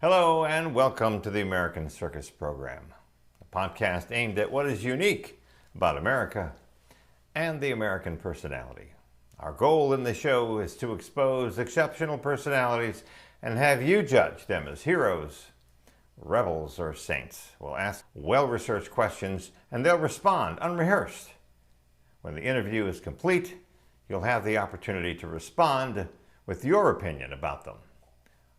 Hello and welcome to the American Circus Program, a podcast aimed at what is unique about America and the American personality. Our goal in the show is to expose exceptional personalities and have you judge them as heroes, rebels, or saints. We'll ask well-researched questions and they'll respond unrehearsed. When the interview is complete, you'll have the opportunity to respond with your opinion about them.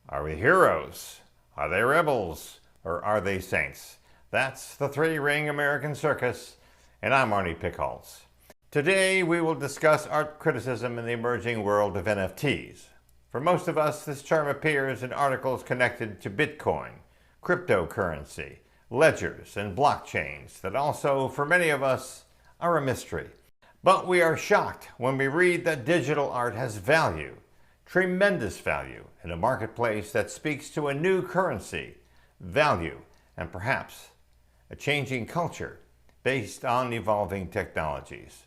Are we heroes? Are they rebels? Or are they saints? That's the three-ring American circus, and I'm Arnie Pickholz. Today we will discuss art criticism in the emerging world of NFTs. For most of us, this term appears in articles connected to Bitcoin, cryptocurrency, ledgers, and blockchains that also, for many of us, are a mystery. But we are shocked when we read that digital art has value, tremendous value, in a marketplace that speaks to a new currency, value, and perhaps a changing culture based on evolving technologies.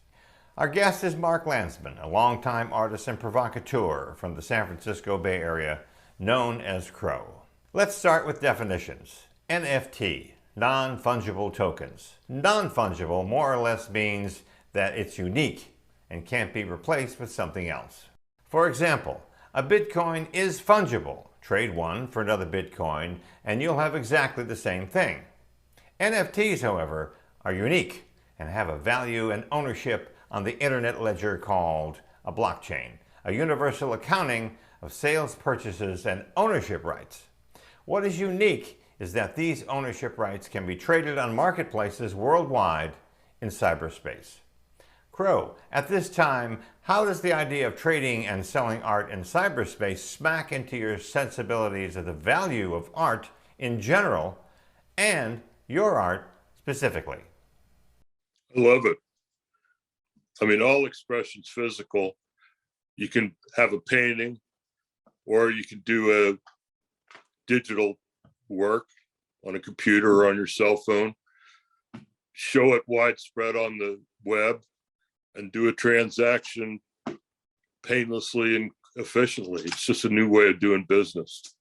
Our guest is Mark Landsman, a longtime artist and provocateur from the San Francisco Bay Area, known as Crow. Let's start with definitions. NFT, non-fungible tokens. Non-fungible more or less means that it's unique and can't be replaced with something else. For example, a Bitcoin is fungible. Trade one for another Bitcoin and you'll have exactly the same thing. NFTs, however, are unique and have a value and ownership on the internet ledger called a blockchain, a universal accounting of sales, purchases, and ownership rights. What is unique is that these ownership rights can be traded on marketplaces worldwide in cyberspace. Crow, at this time, how does the idea of trading and selling art in cyberspace smack into your sensibilities of the value of art in general and your art specifically? I love it. I mean, all expression's physical. You can have a painting or you can do a digital work on a computer or on your cell phone, show it widespread on the web, and do a transaction painlessly and efficiently. It's just a new way of doing business.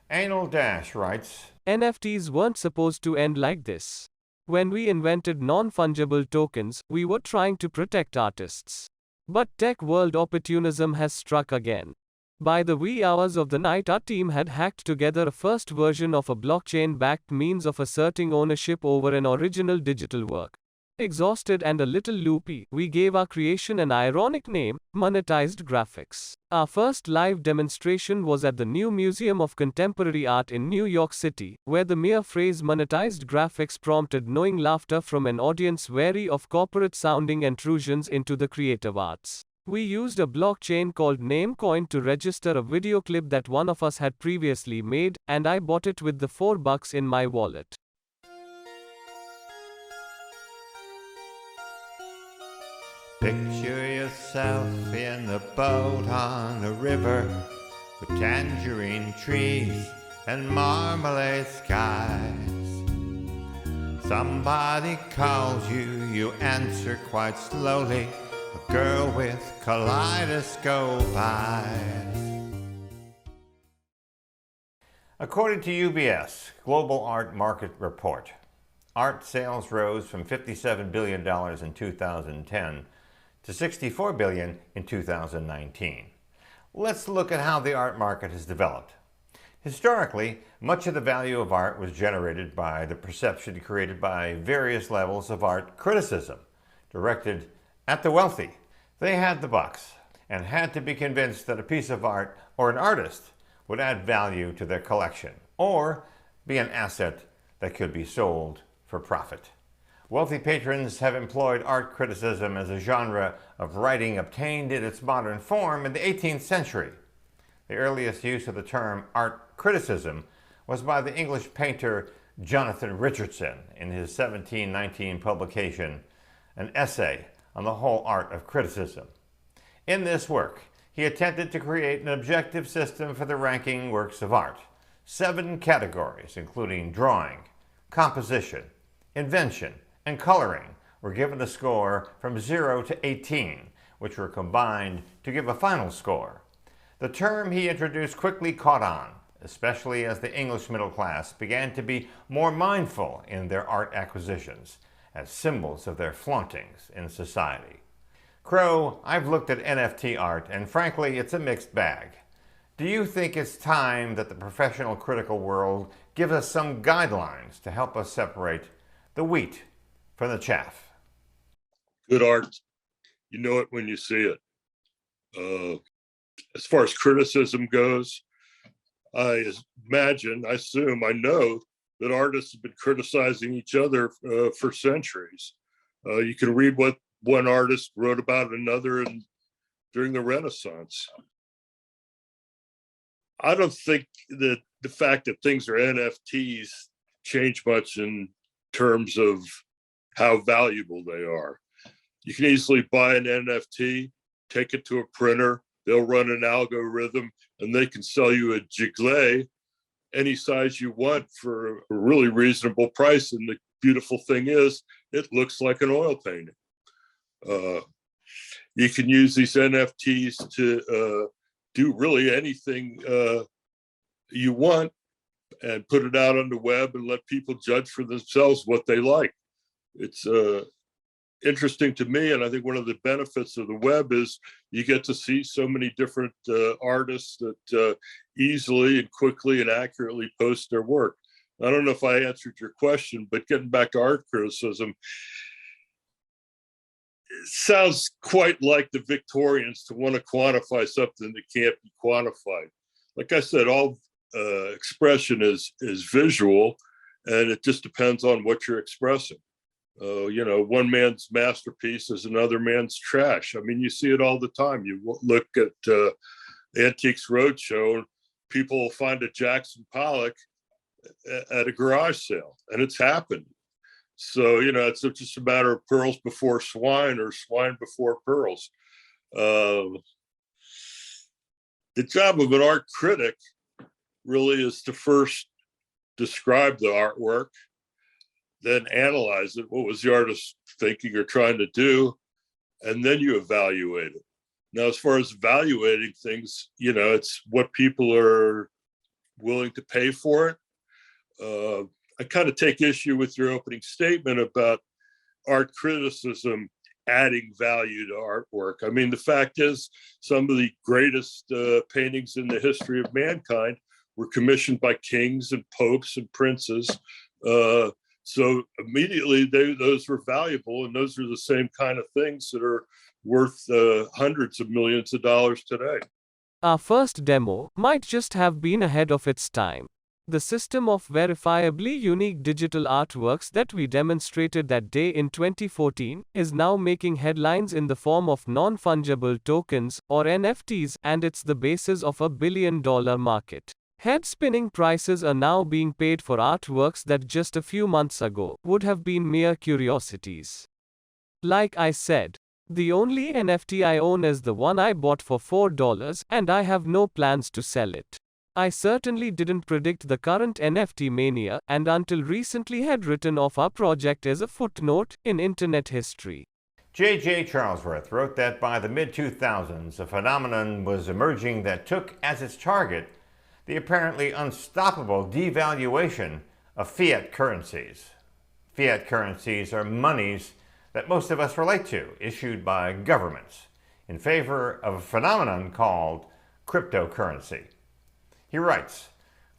Anal Dash writes, NFTs weren't supposed to end like this. When we invented non-fungible tokens, we were trying to protect artists. But tech world opportunism has struck again. By the wee hours of the night, our team had hacked together a first version of a blockchain-backed means of asserting ownership over an original digital work. Exhausted and a little loopy, we gave our creation an ironic name, monetized graphics. Our first live demonstration was at the New Museum of Contemporary Art in New York City, where the mere phrase monetized graphics prompted knowing laughter from an audience wary of corporate-sounding intrusions into the creative arts. We used a blockchain called Namecoin to register a video clip that one of us had previously made, and I bought it with the $4 in my wallet. picture yourself in a boat on a river with tangerine trees and marmalade skies. Somebody calls you, you answer quite slowly. A girl with kaleidoscope eyes. According to UBS Global Art Market Report, art sales rose from $57 billion in 2010 to $64 billion in 2019. Let's look at how the art market has developed. Historically, much of the value of art was generated by the perception created by various levels of art criticism, directed at the wealthy. They had the bucks and had to be convinced that a piece of art or an artist would add value to their collection or be an asset that could be sold for profit. Wealthy patrons have employed art criticism as a genre of writing obtained in its modern form in the 18th century. The earliest use of the term art criticism was by the English painter Jonathan Richardson in his 1719 publication, An Essay on the Whole Art of Criticism. In this work, he attempted to create an objective system for the ranking works of art. 7 categories, including drawing, composition, invention, and coloring, were given a score from 0 to 18, which were combined to give a final score. The term he introduced quickly caught on, especially as the English middle class began to be more mindful in their art acquisitions as symbols of their flauntings in society. Crow, I've looked at NFT art, and frankly, it's a mixed bag. Do you think it's time that the professional critical world gives us some guidelines to help us separate the wheat from the chaff? Good art, you know it when you see it. As far as criticism goes, I assume, I know that artists have been criticizing each other for centuries. You can read what one artist wrote about another during the Renaissance. I don't think that the fact that things are NFTs change much in terms of how valuable they are. You can easily buy an NFT, take it to a printer, they'll run an algorithm, and they can sell you a gilet any size you want for a really reasonable price. And the beautiful thing is, it looks like an oil painting. You can use these NFTs to do really anything you want and put it out on the web and let people judge for themselves what they like. It's interesting to me, and I think one of the benefits of the web is you get to see so many different artists that easily and quickly and accurately post their work. I don't know if I answered your question, but getting back to art criticism, it sounds quite like the Victorians to want to quantify something that can't be quantified. Like I said, all expression is visual, and it just depends on what you're expressing. One man's masterpiece is another man's trash. I mean, you see it all the time. You look at Antiques Roadshow, and people will find a Jackson Pollock at a garage sale, and it's happened. So, it's just a matter of pearls before swine or swine before pearls. The job of an art critic really is to first describe the artwork, then analyze it. What was the artist thinking or trying to do? And then you evaluate it. Now, as far as evaluating things, it's what people are willing to pay for it. I kind of take issue with your opening statement about art criticism adding value to artwork. I mean, the fact is, some of the greatest paintings in the history of mankind were commissioned by kings and popes and princes. So immediately those were valuable, and those are the same kind of things that are worth hundreds of millions of dollars today. Our first demo might just have been ahead of its time. The system of verifiably unique digital artworks that we demonstrated that day in 2014 is now making headlines in the form of non-fungible tokens, or NFTs, and it's the basis of a billion-dollar market. Head-spinning prices are now being paid for artworks that just a few months ago would have been mere curiosities. Like I said, the only NFT I own is the one I bought for $4, and I have no plans to sell it. I certainly didn't predict the current NFT mania, and until recently had written off our project as a footnote in internet history. J.J. Charlesworth wrote that by the mid-2000s, a phenomenon was emerging that took as its target the apparently unstoppable devaluation of fiat currencies. Fiat currencies are monies that most of us relate to, issued by governments, in favor of a phenomenon called cryptocurrency. He writes,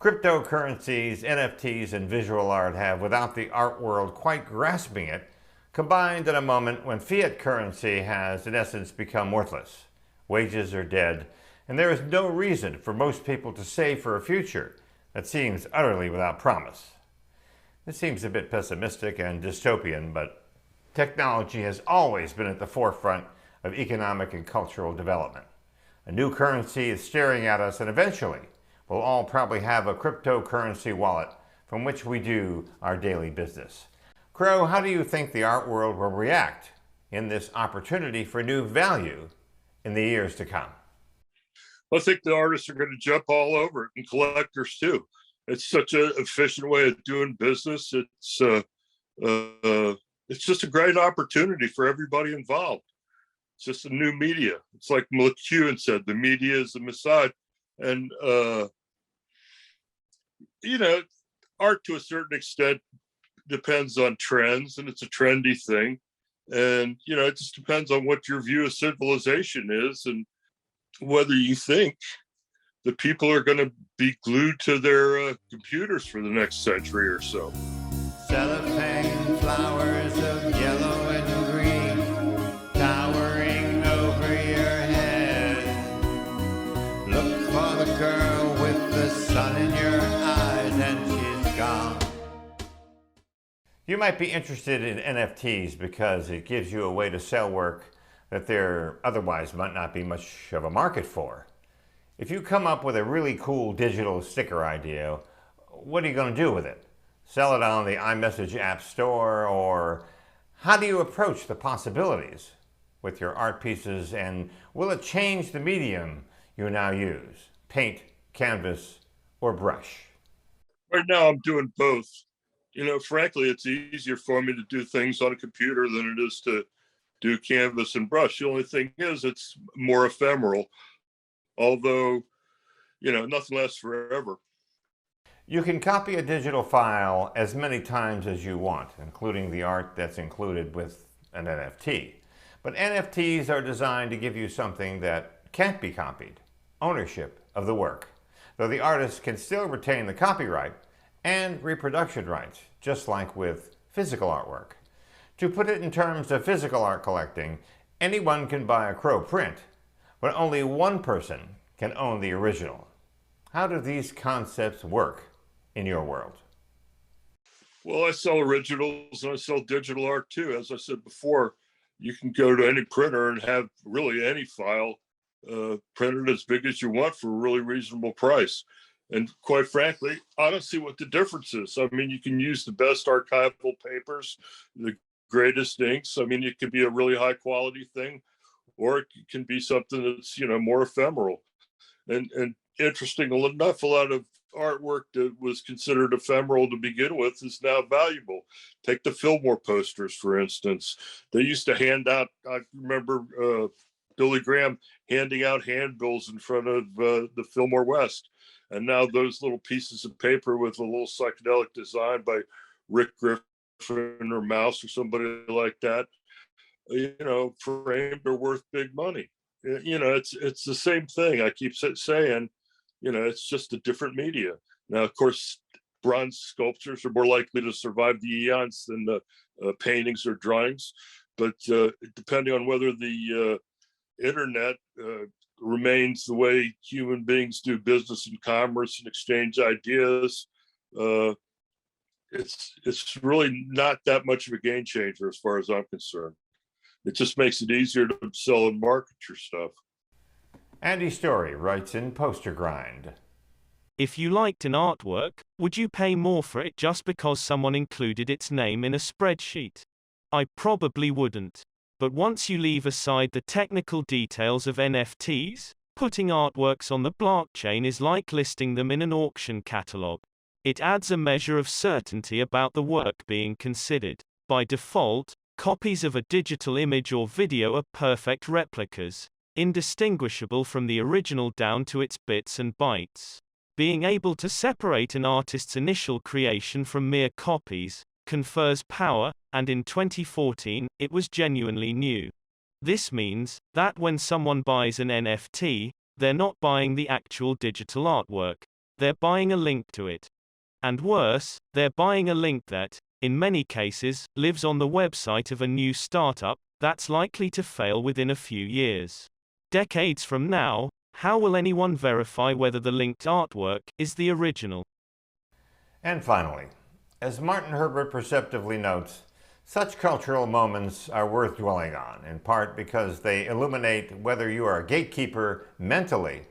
cryptocurrencies, NFTs, and visual art have, without the art world quite grasping it, combined at a moment when fiat currency has, in essence, become worthless. Wages are dead, and there is no reason for most people to save for a future that seems utterly without promise. This seems a bit pessimistic and dystopian, but technology has always been at the forefront of economic and cultural development. A new currency is staring at us, and eventually we'll all probably have a cryptocurrency wallet from which we do our daily business. Crow, how do you think the art world will react in this opportunity for new value in the years to come? I think the artists are going to jump all over it, and collectors too. It's such an efficient way of doing business. It's just a great opportunity for everybody involved. It's just a new media. It's like McEwen said, the media is the Messiah. And you know, art to a certain extent depends on trends, and it's a trendy thing. And, you know, it just depends on what your view of civilization is and whether you think that people are going to be glued to their computers for the next century or so. Cellophane flowers of yellow and green towering over your head. Look for the girl with the sun in your eyes and she's gone. You might be interested in NFTs because it gives you a way to sell work that there otherwise might not be much of a market for. If you come up with a really cool digital sticker idea, what are you going to do with it? Sell it on the iMessage app store, or how do you approach the possibilities with your art pieces, and will it change the medium you now use? Paint, canvas, or brush? Right now, I'm doing both. You know, frankly, it's easier for me to do things on a computer than it is to do canvas and brush. The only thing is it's more ephemeral, although, you know, nothing lasts forever. You can copy a digital file as many times as you want, including the art that's included with an NFT. But NFTs are designed to give you something that can't be copied: ownership of the work, though the artist can still retain the copyright and reproduction rights, just like with physical artwork. To put it in terms of physical art collecting, anyone can buy a Crow print, but only one person can own the original. How do these concepts work in your world? Well, I sell originals and I sell digital art too. As I said before, you can go to any printer and have really any file printed as big as you want for a really reasonable price. And quite frankly, I don't see what the difference is. I mean, you can use the best archival papers, the greatest inks. I mean, it could be a really high quality thing, or it can be something that's, you know, more ephemeral. And interesting enough, a lot of artwork that was considered ephemeral to begin with is now valuable. Take the Fillmore posters, for instance. They used to hand out, I remember Billy Graham handing out handbills in front of the Fillmore West. And now those little pieces of paper with a little psychedelic design by Rick Griffin or Mouse or somebody like that, you know, framed are worth big money. You know, it's the same thing. I keep saying, you know, it's just a different media. Now, of course, bronze sculptures are more likely to survive the eons than the paintings or drawings. But depending on whether the internet remains the way human beings do business and commerce and exchange ideas, it's really not that much of a game changer as far as I'm concerned. It just makes it easier to sell and market your stuff. Andy Story writes in Poster Grind. If you liked an artwork, would you pay more for it just because someone included its name in a spreadsheet? I probably wouldn't. But once you leave aside the technical details of NFTs, putting artworks on the blockchain is like listing them in an auction catalog. It adds a measure of certainty about the work being considered. By default, copies of a digital image or video are perfect replicas, indistinguishable from the original down to its bits and bytes. Being able to separate an artist's initial creation from mere copies confers power, and in 2014, it was genuinely new. This means that when someone buys an NFT, they're not buying the actual digital artwork, they're buying a link to it. And worse, they're buying a link that, in many cases, lives on the website of a new startup that's likely to fail within a few years. Decades from now, how will anyone verify whether the linked artwork is the original? And finally, as Martin Herbert perceptively notes, such cultural moments are worth dwelling on, in part because they illuminate whether you are a gatekeeper mentally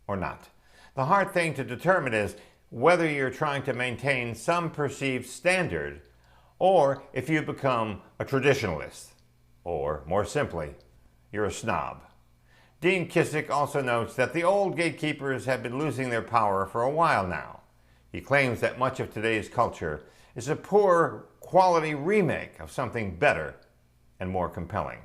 or not. The hard thing to determine is whether you're trying to maintain some perceived standard, or if you become a traditionalist, or more simply, you're a snob. Dean Kissick also notes that the old gatekeepers have been losing their power for a while now. He claims that much of today's culture is a poor quality remake of something better and more compelling.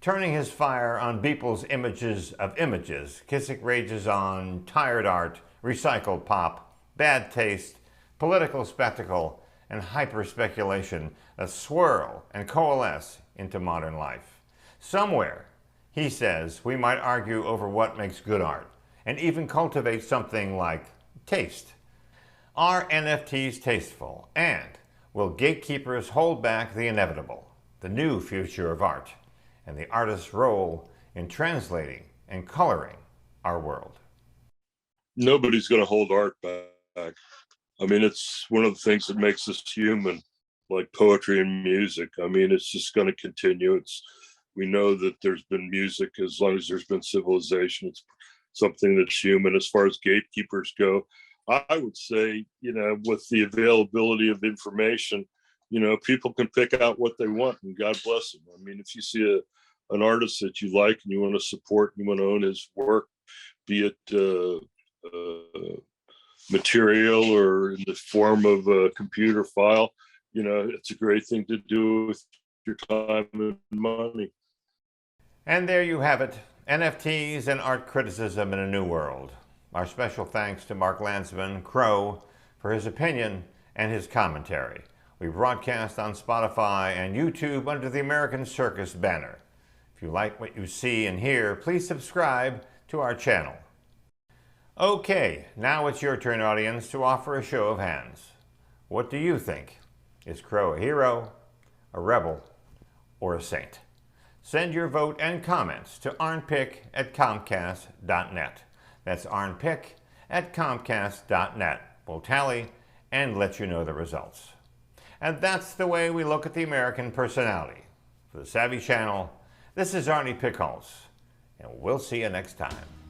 Turning his fire on Beeple's images of images, Kissick rages on tired art, recycled pop, bad taste, political spectacle, and hyper-speculation that swirl and coalesce into modern life. Somewhere, he says, we might argue over what makes good art, and even cultivate something like taste. Are NFTs tasteful? And will gatekeepers hold back the inevitable, the new future of art, and the artist's role in translating and coloring our world? Nobody's going to hold art back. I mean, it's one of the things that makes us human, like poetry and music. I mean, it's just going to continue. We know that there's been music as long as there's been civilization. It's something that's human. As far as gatekeepers go, I would say, with the availability of information, people can pick out what they want, and God bless them. I mean, if you see an artist that you like and you want to support and you want to own his work, be it material or in the form of a computer file, it's a great thing to do with your time and money. And there you have it, NFTs and art criticism in a new world. Our special thanks to Mark Landsman, Crow, for his opinion and his commentary. We broadcast on Spotify and YouTube under the American Circus banner. If you like what you see and hear, please subscribe to our channel. Okay, now it's your turn, audience, to offer a show of hands. What do you think? Is Crow a hero, a rebel, or a saint? Send your vote and comments to arnpick@comcast.net. That's arnpick@comcast.net. We'll tally and let you know the results. And that's the way we look at the American personality. For the Savvy Channel, this is Arnie Pickholz, and we'll see you next time.